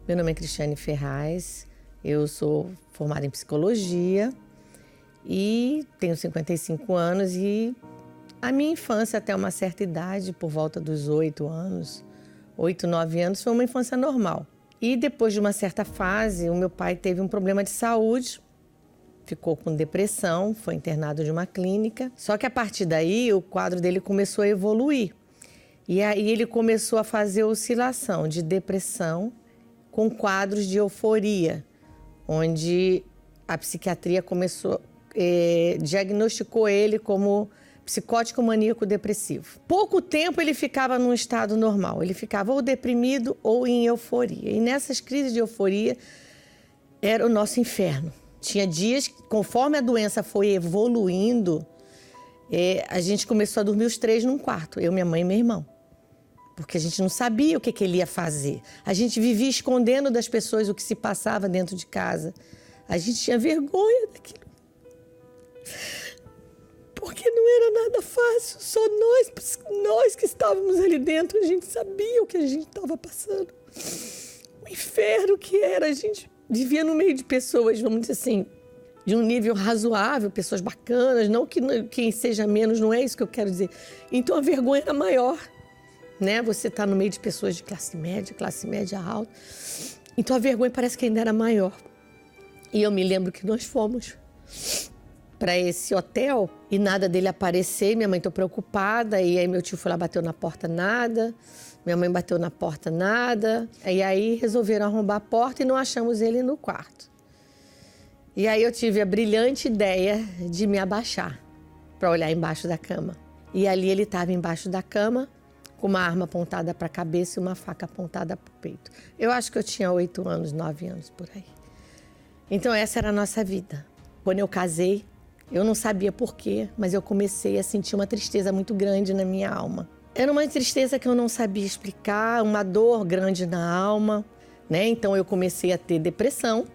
Meu nome é Cristiane Ferraz, eu sou formada em psicologia e tenho 55 anos e a minha infância até uma certa idade, por volta dos 8 anos, 8, 9 anos, foi uma infância normal. E depois de uma certa fase, o meu pai teve um problema de saúde, ficou com depressão, foi internado de uma clínica. Só que a partir daí o quadro dele começou a evoluir. E aí ele começou a fazer oscilação de depressão com quadros de euforia, onde a psiquiatria diagnosticou ele como psicótico maníaco depressivo. Pouco tempo ele ficava num estado normal, ele ficava ou deprimido ou em euforia. E nessas crises de euforia era o nosso inferno. Tinha dias, conforme a doença foi evoluindo, a gente começou a dormir os 3 num quarto, eu, minha mãe e meu irmão. Porque a gente não sabia o que ele ia fazer. A gente vivia escondendo das pessoas o que se passava dentro de casa. A gente tinha vergonha daquilo. Porque não era nada fácil, só nós que estávamos ali dentro, a gente sabia o que a gente estava passando. O inferno que era, a gente vivia no meio de pessoas, vamos dizer assim, de um nível razoável, pessoas bacanas, não que quem seja menos, não é isso que eu quero dizer. Então a vergonha era maior, né? Você está no meio de pessoas de classe média alta, então a vergonha parece que ainda era maior. E eu me lembro que nós fomos para esse hotel e nada dele aparecer, minha mãe estou preocupada, e aí meu tio foi lá, bateu na porta, nada, minha mãe bateu na porta, nada, e aí resolveram arrombar a porta e não achamos ele no quarto. E aí eu tive a brilhante ideia de me abaixar para olhar embaixo da cama. E ali ele estava embaixo da cama, com uma arma apontada para a cabeça e uma faca apontada para o peito. Eu acho que eu tinha 8 anos, 9 anos, por aí. Então essa era a nossa vida. Quando eu casei, eu não sabia por quê, mas eu comecei a sentir uma tristeza muito grande na minha alma. Era uma tristeza que eu não sabia explicar, uma dor grande na alma, né? Então eu comecei a ter depressão,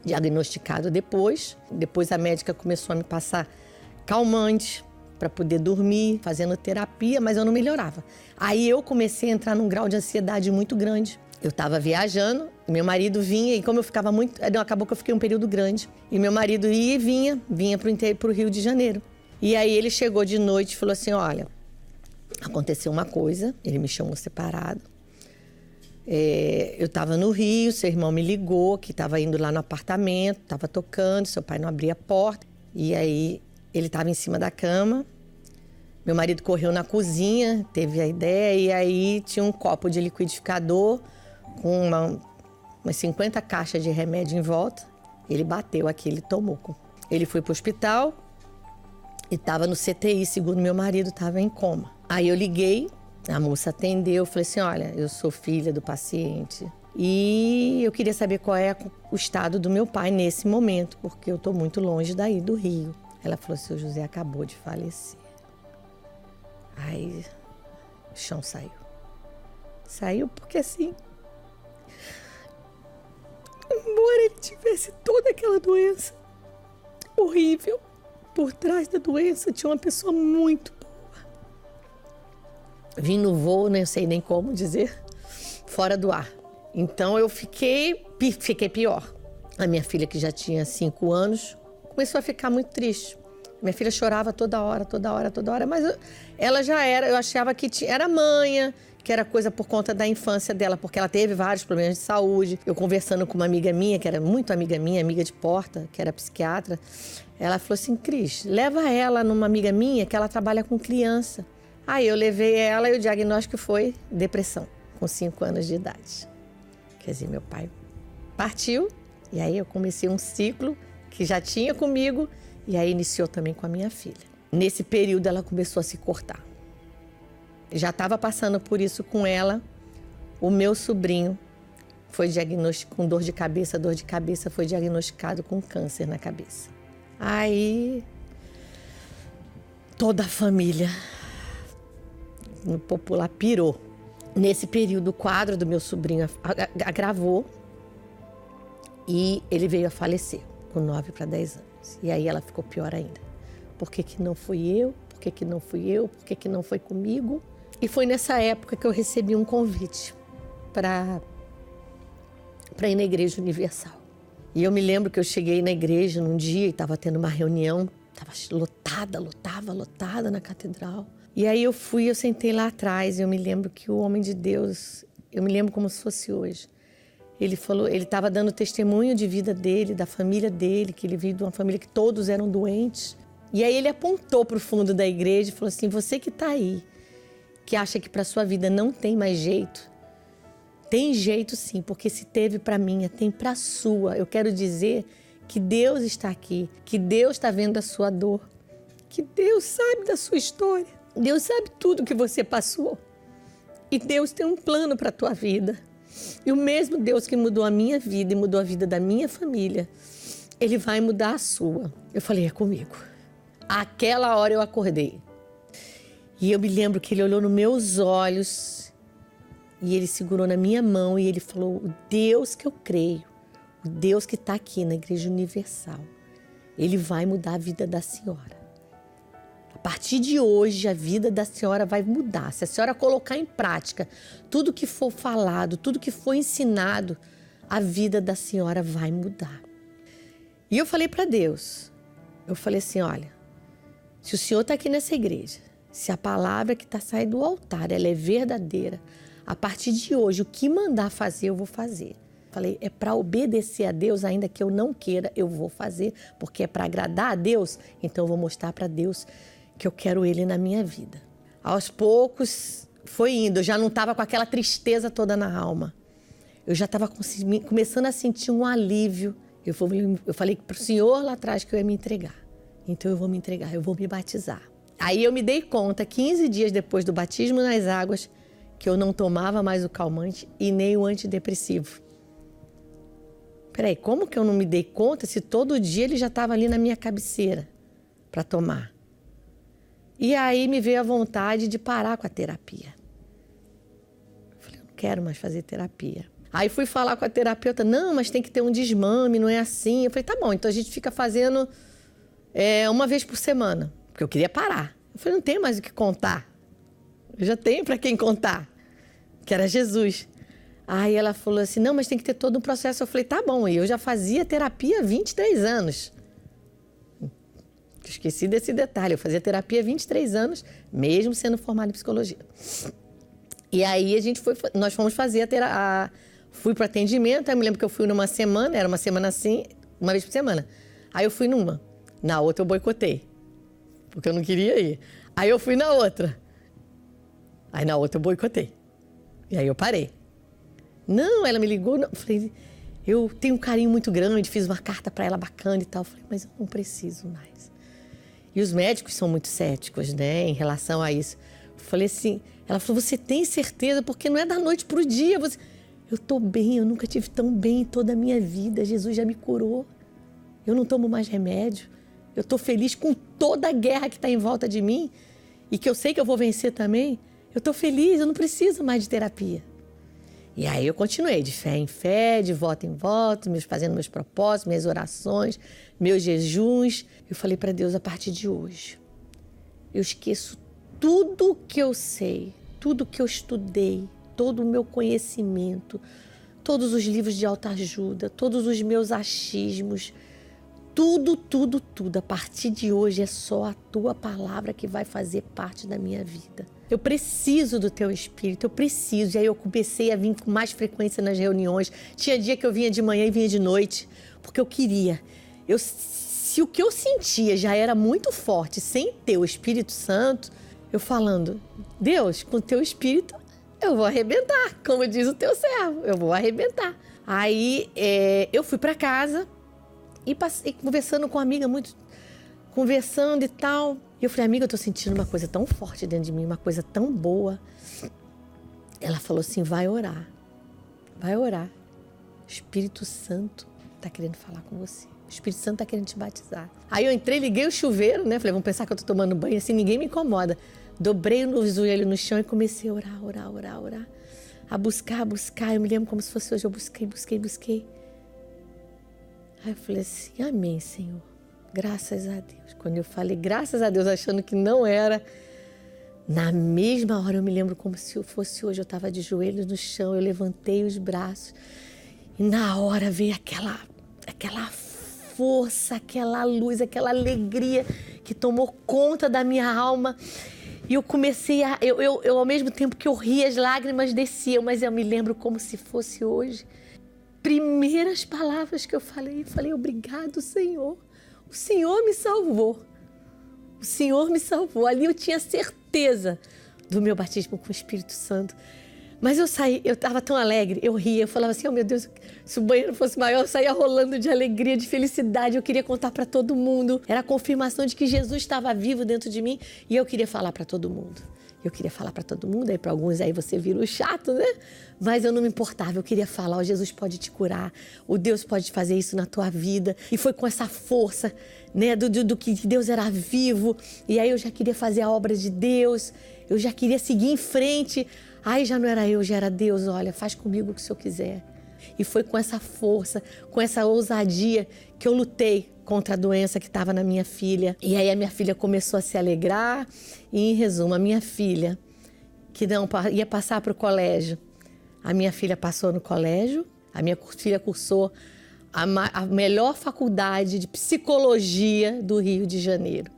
diagnosticado depois. Depois a médica começou a me passar calmante para poder dormir, fazendo terapia, mas eu não melhorava. Aí eu comecei a entrar num grau de ansiedade muito grande. Eu estava viajando, meu marido vinha, e como eu ficava muito... Acabou que eu fiquei um período grande. E meu marido ia e vinha para o Rio de Janeiro. E aí ele chegou de noite e falou assim, olha, aconteceu uma coisa, ele me chamou separado. Eu estava no Rio, seu irmão me ligou, que estava indo lá no apartamento, estava tocando, seu pai não abria a porta. E aí ele estava em cima da cama, meu marido correu na cozinha, teve a ideia, e aí tinha um copo de liquidificador com umas 50 caixas de remédio em volta. Ele bateu aqui, ele tomou. Ele foi para o hospital e estava no CTI, segundo meu marido, estava em coma. Aí eu liguei, a moça atendeu, falei assim, olha, eu sou filha do paciente e eu queria saber qual é o estado do meu pai nesse momento, porque eu estou muito longe daí do Rio. Ela falou assim, o José acabou de falecer. Aí o chão saiu. Saiu porque assim, embora ele tivesse toda aquela doença horrível, por trás da doença tinha uma pessoa muito boa. Vim no voo, não sei nem como dizer, fora do ar. Então eu fiquei pior. A minha filha, que já tinha 5 anos, começou a ficar muito triste. Minha filha chorava toda hora, mas ela já era, eu achava que era manha, que era coisa por conta da infância dela, porque ela teve vários problemas de saúde. Eu conversando com uma amiga minha, que era muito amiga minha, amiga de porta, que era psiquiatra, ela falou assim, Cris, leva ela numa amiga minha que ela trabalha com criança. Aí eu levei ela e o diagnóstico foi depressão, com 5 anos de idade. Quer dizer, meu pai partiu, e aí eu comecei um ciclo que já tinha comigo, e aí iniciou também com a minha filha. Nesse período ela começou a se cortar. Já estava passando por isso com ela. O meu sobrinho foi diagnosticado com dor de cabeça, foi diagnosticado com câncer na cabeça. Aí toda a família no popular pirou. Nesse período o quadro do meu sobrinho agravou e ele veio a falecer com 9 para 10 anos. E aí ela ficou pior ainda. Por que que não fui eu? Por que que não fui eu? Por que que não foi comigo? E foi nessa época que eu recebi um convite para para ir na Igreja Universal. E eu me lembro que eu cheguei na igreja num dia e estava tendo uma reunião, estava lotada na catedral. E aí eu sentei lá atrás e eu me lembro que o homem de Deus, eu me lembro como se fosse hoje. Ele falou, ele estava dando testemunho de vida dele, da família dele, que ele veio de uma família que todos eram doentes. E aí ele apontou para o fundo da igreja e falou assim: você que está aí, que acha que para a sua vida não tem mais jeito, tem jeito sim, porque se teve para a minha, tem para a sua. Eu quero dizer que Deus está aqui, que Deus está vendo a sua dor, que Deus sabe da sua história, Deus sabe tudo que você passou. E Deus tem um plano para a tua vida. E o mesmo Deus que mudou a minha vida e mudou a vida da minha família, Ele vai mudar a sua. Eu falei, é comigo. Aquela hora eu acordei. E eu me lembro que Ele olhou nos meus olhos e Ele segurou na minha mão e Ele falou: o Deus que eu creio, o Deus que está aqui na Igreja Universal, Ele vai mudar a vida da senhora. A partir de hoje, a vida da senhora vai mudar. Se a senhora colocar em prática tudo que for falado, tudo que for ensinado, a vida da senhora vai mudar. E eu falei para Deus, eu falei assim: olha, se o senhor está aqui nessa igreja, se a palavra que está saindo do altar, ela é verdadeira, a partir de hoje, o que mandar fazer, eu vou fazer. Falei, é para obedecer a Deus, ainda que eu não queira, eu vou fazer, porque é para agradar a Deus, então eu vou mostrar para Deus que eu quero Ele na minha vida. Aos poucos foi indo, eu já não estava com aquela tristeza toda na alma. Eu já estava começando a sentir um alívio. Eu falei para o Senhor lá atrás que eu ia me entregar. Então eu vou me entregar, eu vou me batizar. Aí eu me dei conta, 15 dias depois do batismo nas águas, que eu não tomava mais o calmante e nem o antidepressivo. Peraí, como que eu não me dei conta se todo dia ele já estava ali na minha cabeceira para tomar? E aí me veio a vontade de parar com a terapia. Eu falei, eu não quero mais fazer terapia. Aí fui falar com a terapeuta, não, mas tem que ter um desmame, não é assim. Eu falei, tá bom, então a gente fica fazendo uma vez por semana, porque eu queria parar. Eu falei, não tenho mais o que contar. Eu já tenho para quem contar, que era Jesus. Aí ela falou assim, não, mas tem que ter todo um processo. Eu falei, tá bom, e eu já fazia terapia há 23 anos. Esqueci desse detalhe, eu fazia terapia há 23 anos, mesmo sendo formada em psicologia. E aí nós fomos fazer fui para o atendimento, aí eu me lembro que eu fui numa semana, era uma semana assim, uma vez por semana. Aí eu fui numa, na outra eu boicotei, porque eu não queria ir. Aí eu fui na outra, aí na outra eu boicotei. E aí eu parei. Não, ela me ligou, não. Falei, eu tenho um carinho muito grande, fiz uma carta para ela bacana e tal. Falei, mas eu não preciso mais. E os médicos são muito céticos, né, em relação a isso. Eu falei assim, ela falou, você tem certeza? Porque não é da noite para o dia. Eu estou bem, eu nunca tive tão bem em toda a minha vida. Jesus já me curou. Eu não tomo mais remédio. Eu estou feliz com toda a guerra que está em volta de mim e que eu sei que eu vou vencer também. Eu estou feliz, eu não preciso mais de terapia. E aí eu continuei de fé em fé, de voto em voto, fazendo meus propósitos, minhas orações, meus jejuns. Eu falei para Deus, a partir de hoje, eu esqueço tudo que eu sei, tudo que eu estudei, todo o meu conhecimento, todos os livros de autoajuda, todos os meus achismos, tudo. A partir de hoje é só a tua palavra que vai fazer parte da minha vida. Eu preciso do teu Espírito, eu preciso. E aí eu comecei a vir com mais frequência nas reuniões. Tinha dia que eu vinha de manhã e vinha de noite, porque eu queria. Se o que eu sentia já era muito forte, sem ter o Espírito Santo, eu falando, Deus, com o teu Espírito eu vou arrebentar, como diz o teu servo, eu vou arrebentar. Aí eu fui para casa e passei conversando com uma amiga, conversando e tal. E eu falei, amiga, eu tô sentindo uma coisa tão forte dentro de mim, uma coisa tão boa. Ela falou assim, vai orar. O Espírito Santo tá querendo falar com você. O Espírito Santo tá querendo te batizar. Aí eu entrei, liguei o chuveiro, né? Falei, vamos pensar que eu tô tomando banho, assim, ninguém me incomoda. Dobrei o joelho no chão e comecei a orar. A buscar. Eu me lembro como se fosse hoje, eu busquei. Aí eu falei assim, amém, Senhor. Graças a Deus. Quando eu falei graças a Deus, achando que não era, na mesma hora eu me lembro como se fosse hoje. Eu estava de joelhos no chão, eu levantei os braços E na hora veio aquela força, aquela luz, aquela alegria que tomou conta da minha alma. E eu comecei eu ao mesmo tempo que eu ria, as lágrimas desciam, mas eu me lembro como se fosse hoje. Primeiras palavras que eu falei obrigado, Senhor. O Senhor me salvou. O Senhor me salvou. Ali eu tinha certeza do meu batismo com o Espírito Santo. Mas eu saí, eu estava tão alegre, eu ria, eu falava assim, oh meu Deus, se o banheiro fosse maior, eu saía rolando de alegria, de felicidade, eu queria contar para todo mundo. Era a confirmação de que Jesus estava vivo dentro de mim e eu queria falar para todo mundo. Eu queria falar para todo mundo, aí para alguns aí você vira o chato, né? Mas eu não me importava, eu queria falar, Jesus pode te curar, o Deus pode fazer isso na tua vida. E foi com essa força, né, do que Deus era vivo, e aí eu já queria fazer a obra de Deus, eu já queria seguir em frente. Aí já não era eu, já era Deus, olha, faz comigo o que o Senhor quiser. E foi com essa força, com essa ousadia que eu lutei contra a doença que estava na minha filha. E aí a minha filha começou a se alegrar. E, em resumo, a minha filha, que não ia passar para o colégio, a minha filha passou no colégio, a minha filha cursou a melhor faculdade de psicologia do Rio de Janeiro.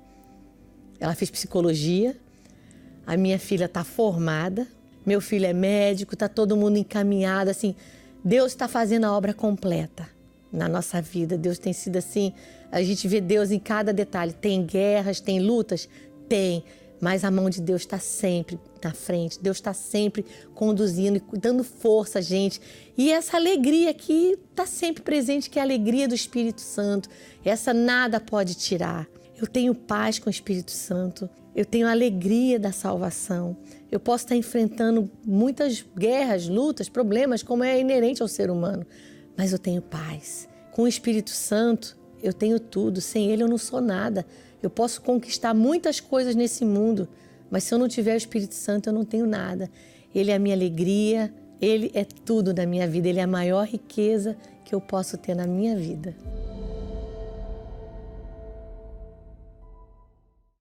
Ela fez psicologia, a minha filha está formada, meu filho é médico, está todo mundo encaminhado, assim, Deus está fazendo a obra completa na nossa vida. Deus tem sido assim, a gente vê Deus em cada detalhe. Tem guerras, tem lutas? Tem, mas a mão de Deus está sempre na frente. Deus está sempre conduzindo e dando força a gente. E essa alegria que está sempre presente, que é a alegria do Espírito Santo. Essa nada pode tirar. Eu tenho paz com o Espírito Santo. Eu tenho a alegria da salvação. Eu posso estar enfrentando muitas guerras, lutas, problemas, como é inerente ao ser humano. Mas eu tenho paz. Com o Espírito Santo, eu tenho tudo. Sem ele, eu não sou nada. Eu posso conquistar muitas coisas nesse mundo, mas se eu não tiver o Espírito Santo, eu não tenho nada. Ele é a minha alegria, ele é tudo na minha vida. Ele é a maior riqueza que eu posso ter na minha vida.